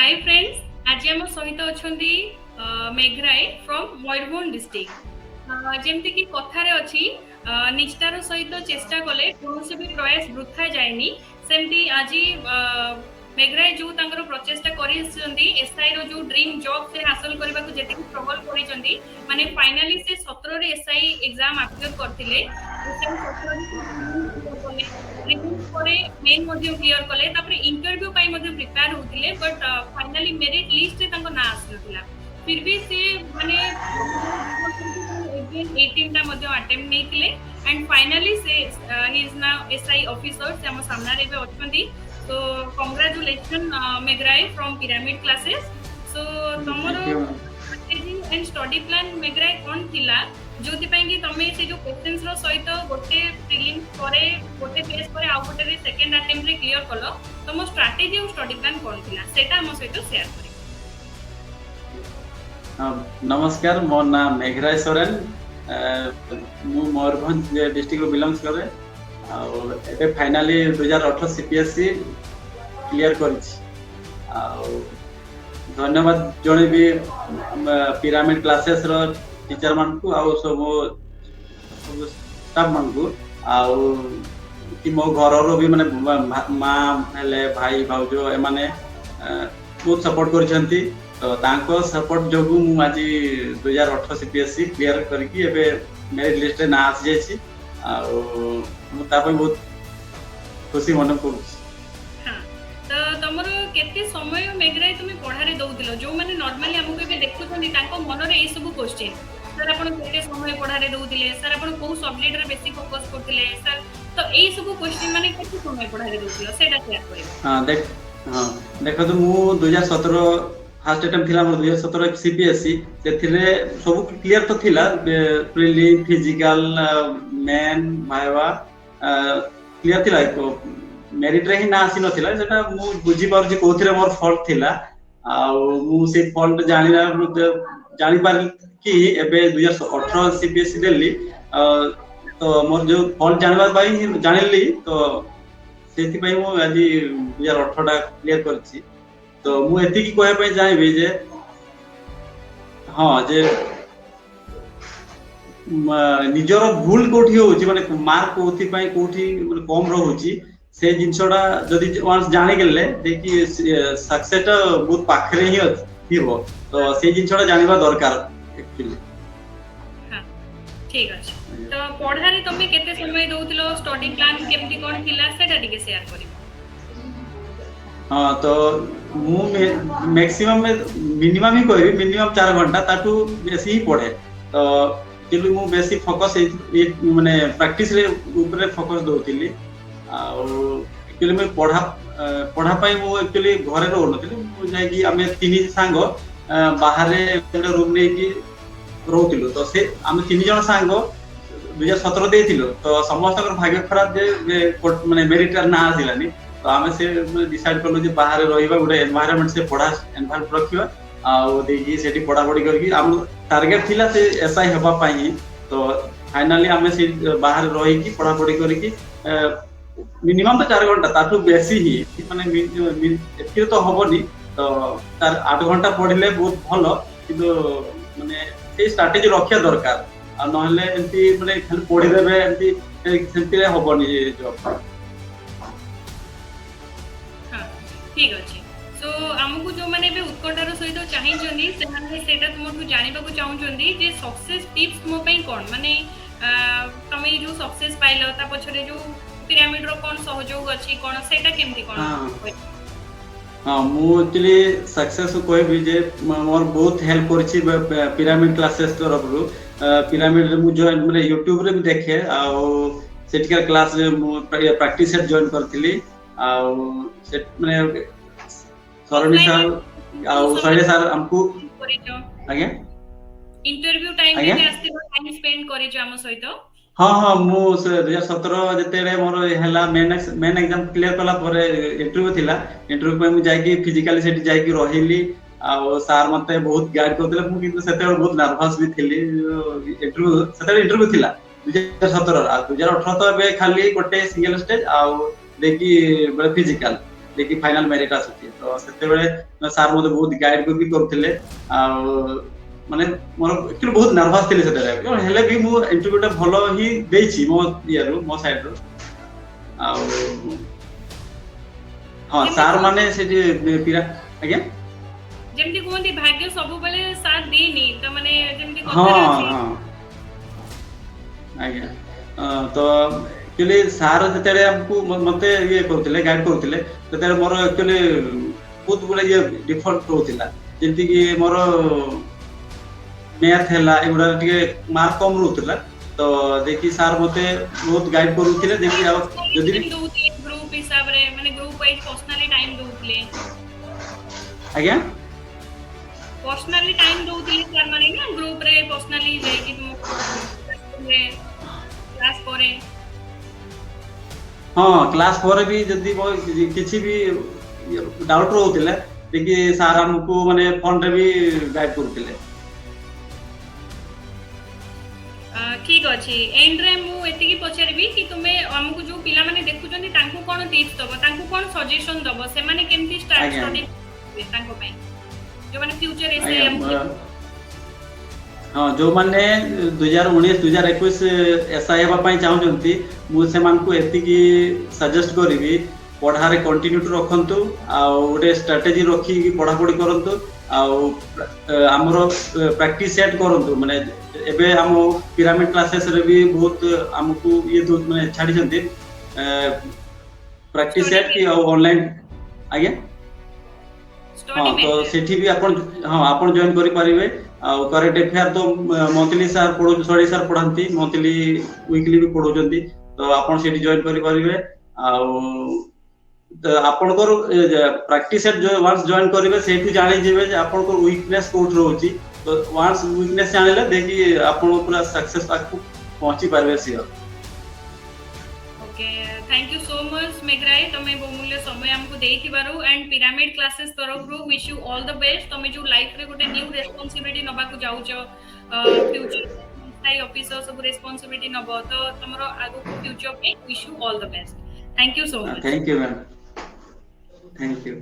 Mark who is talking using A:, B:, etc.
A: Hi friends, आज आम सहित अछंती मेघराई फ्रॉम मयूरभंज डिस्ट्रिक्ट। जेमती कि कथारे अछि निष्ठार सहित चेष्टा कले कौन भी प्रयास वृथा जाएनी। सेमती आज मेघराई जो तांकर प्रचेष्टा करिसंती एसआई रो जो ड्रीम जॉब से हासिल करबा को जेते स्ट्रगल करिसंती माने फाइनली से 17 रे एसआई एग्जाम अपियर करथिले। एसआई 17 रे क्लियर कले, प्रीलिम्स परे मेन मध्ये क्लियर कले, तापर इंटरव्यू पाई मध्ये प्रिपेयर होतिले, बट फाइनली मेरिट लिस्ट रे तांको ना आसनथिला। फिर भी से माने 18 टा मध्ये अटेम्प्ट नेतिले एंड फाइनली से ही इज नाउ एसआई ऑफिसर से हम सामना रे अछंती। So congratulation Meghrai from Pyramid Classes. So तमरो strategy and study plan Meghrai कोन थिला जोति पई कि तमे से जो क्वेश्चंस रो सहित गोटे प्रीलिम्स परे गोटे पेज परे आ गोटे रे सेकंड अटेम्प्ट रे क्लियर कलो, तमो स्ट्रेटजी और स्टडी प्लान कोन थिला सेटा हम सहित शेयर करी।
B: नमस्कार, मो नाम मेघराय सोरेन। मु मयूरभंज डिस्ट्रिक्ट बिलोंग्स करे और फाइनाली 2018 सीपीएसई क्लियर करिछि। धन्यवाद जणेबी पिरामिड क्लासेस रो टीचर मान को आ सब स्टाफ मान को आ कि मो घर रो भी माने मां हेले भाई भाउजो ए माने बहुत सपोर्ट करछंती। तो तांको सपोर्ट जोगु मु आज 2018 सीपीएसई क्लियर करके एबे मेरिट लिस्ट ना आसी जायछि आ मु ता पे बहुत खुशी मन करूछि।
A: हां, तो तमरो केते समय मेघराई तुमे पढारे दउतिलो जो माने नॉर्मली हमहु के देखुछनी तांको मन रे ए सब क्वेश्चन सर आपण केते समय पढारे दउतिले, सर आपण को सब्जेक्ट रे बेसी फोकस करतिले सर, तो ए सब क्वेश्चन माने केते समय पढारे दउतिलो सेटा शेयर करियो।
B: हां देखो तो मु 2017 फर्स्ट अटेम्प्ट थिला मोर 2017 सीपीएसई सेथिरे सब क्लियर तो थिला, प्रीलिम फिजिकल मेन भाइवा क्लियर थिला। को मेरिट रे ही ना आसी नथिला, सेटा मु बुझी पार जे कोथिरे मोर फॉल्ट थिला आ मु से फॉल्ट जानि पार कि एबे 2018 सीपीएसई देली तो मोर जो फॉल्ट जानबा पाई जानिली, तो सेति पई मु आज 2018 टा क्लियर करछि। तो मु एति की कोहे पे जाइबे जे हां जे निजर भूल कोठी होउची माने मार्क कोथि पई कोठी कम रहउची से जिंसडा जदी वांस जानि गेले देखि सक्सेस बहुत पाखरे ही थिबो, तो से जिंसडा जानिबा दरकार एक्चुअली।
A: हां ठीक अछि। तो पढारे तमे केते समय दउतिलो, स्टडी प्लान केमति कोन थिला सेटा टिके शेयर करियो।
B: हाँ तो मु मैक्सिमम मिनिमम ही कहबी मिनिमम 4 घंटा ताठू बेसी ही पढ़े। तो एक्चुअली मु बेसी फोकस माने प्रैक्टिस रे ऊपर फोकस दोतिली आ एक्चुअली मैं पढ़ा पाई मु एक्चुअली घरे रहो नथिली, मु जाय कि हमें तीन सांग बाहर रे रूम ने कि रहउतिलो। तो से हम तीन जण सांग 2017 देथिलो, तो समस्त भाग्य खराब जे माने मेरिट ना आसिलानी। तो आमे से डिसाइड करलो जे बाहर रहिबा गुडे एनवायरनमेंट से पढ़ा एनवायरनमेंट रखिबा आ देखि सेठी पढ़ा पढ़ी करके हम टारगेट थिला से एसआई हेबा पाई। तो फाइनली आमे से बाहर रहि कि पढ़ा पढ़ी करके मिनिमम तो 4 घंटा ताठू बेसी ही माने एति तो होबनी, तो 8 घंटा पढ़िले बहुत भलो, किंतु माने से स्ट्रेटजी रखिया दरकार आ नहले एंती माने खाली पढ़ि देबे एंती सेंती होबनी जॉब।
A: ठीक अछि। सो हमकु जो माने बे उत्कंठार सहित चाहि जंदी से माने सेटा तुमठु जानिबा को चाहू जंदी जे सक्सेस टिप्स मो पई कोन माने तमे जो सक्सेस पाइलो ता पछरे जो पिरामिड रो कोन सहयोग अछि कोन सेटा केमति कोन।
B: हां मु एक्चुअली सक्सेस कोइ भी जे मोर बहुत हेल्प करछि पिरामिड क्लासेस तरफ रो। पिरामिड मु जॉइन माने YouTube रे भी देखे आ सेटिका क्लास रे मु प्रैक्टिस सेट जॉइन करथिली आ सेट माने सरणी सर आ सरे सर हमकु आगे
A: इंटरव्यू टाइम में आस्ते टाइम स्पेंड करि जो हम सहित।
B: हां मु 2017 जते रे मोर हेला मेन एग्जाम क्लियर कला परे इंटरव्यू थिला। इंटरव्यू पे मु जाई कि फिजिकली सेट जाई कि रहिली आ सर मते बहुत गाइड करथिले। मु किंतु सेते बहुत नर्वस भी थिली। इंटरव्यू थिला 2017 आ 2018 तो बे खाली गोटे सिंगल स्टेज आ देखि फिजिकल देखि फाइनल मेरिट आसुची तो सेते बेले सर मते बहुत गाइड भी करथिले आ माने मोर एक्चुअली बहुत नर्वस थिले सेते हेले भी मु इंटरव्यू टा भलो ही देछि मो इयरु मो साइड रो आ हां
A: ଯେମିତି
B: सर
A: କୁହନ୍ତି
B: माने से पिरा आज्ञा
A: ଯେମିତି କୁହନ୍ତି ଭାଗ୍ୟ ସବୁବେଳେ ସାଥ ଦିଏନି ତ ମାନେ ଯେମିତି
B: हां
A: କଥାରେ ଅଛି।
B: हां आज्ञा तो एक्चुअली सार जेतेले हमकु मते ये करथिले गाइड करथिले तेते मोर एक्चुअली बहुत गुला ये डिफॉल्ट होतिला जेंति कि मोर मैथ हैला एगुडा टिके मार्क कम रहउतिला तो देखि सार मते बहुत गाइड करूथिले देखि आ जदि भी
A: ग्रुप हिसाब रे माने ग्रुप वाइज पर्सनली टाइम दउतले
B: आज्ञा
A: पर्सनली टाइम दउतले सर माने ना ग्रुप रे पर्सनली जाई कि तुम क्लास करे
B: हाँ क्लास पर भी जदि किसी भी डाउट रहउतिला देखि सार हमकु माने फोन रे भी गाइड करथिले
A: ठीक अछि एंड रे मु एति की पचारबी कि तुमे हमकु जो पिला माने देखुचंदी तांकु कोन टिप्स दबो तांकु कोन सजेशन दबो से माने केमती स्टार्ट
B: आज्ञा
A: स्टडी तांको पय जो माने फ्यूचर एसे
B: आज्ञा
A: हमकु
B: हाँ जो माने 2019 2021 एसआई हेबा पई चाहउचंती मु से मानकु एति की सजेस्ट करिवि पढ़ारे कंटिन्यू रखंतु आ गोटे स्ट्रेटजी रखी कि पढ़ा पढ़ी करंतु आ हमरो प्रैक्टिस सेट करंतु माने एबे हम पिरामिड क्लासेस रे भी बहुत हमकु ये दो माने छाडी जंती प्रैक्टिस
A: स्टडी
B: सेट की ऑनलाइन आज्ञा हाँ
A: स्टडी
B: तो
A: मेथड
B: सेठी भी अपन हाँ अपन जॉइन करि परिबे आ करेंट अफेयर तो मंथली सर पढो सॉरी सर पढांती मंथली वीकली भी पढोचंती तो अपन सेठी जॉइन करि परिबे आ आपनकर प्रैक्टिस सेट जो वंस जॉइन करिवे सेठी जानि जेबे जे आपनकर वीकनेस कोठ रहउची तो वंस वीकनेस जानिले देखि आपन पूरा सक्सेस तक पहुंची पारबे सियर
A: okay thank you so much Meghrai तमे बहुमूल्य समय हमको देइथिबारु एंड पिरामिड क्लासेस तरफ रो wish you all the best तमे जो लाइफ रे गोटे न्यू रिस्पांसिबिलिटी नबा को जाउचो फ्यूचर साई ऑफिसर सब रिस्पांसिबिलिटी नबो तो तमरो आगो को फ्यूचर पे wish you all the best thank you so much
B: thank you ma'am thank you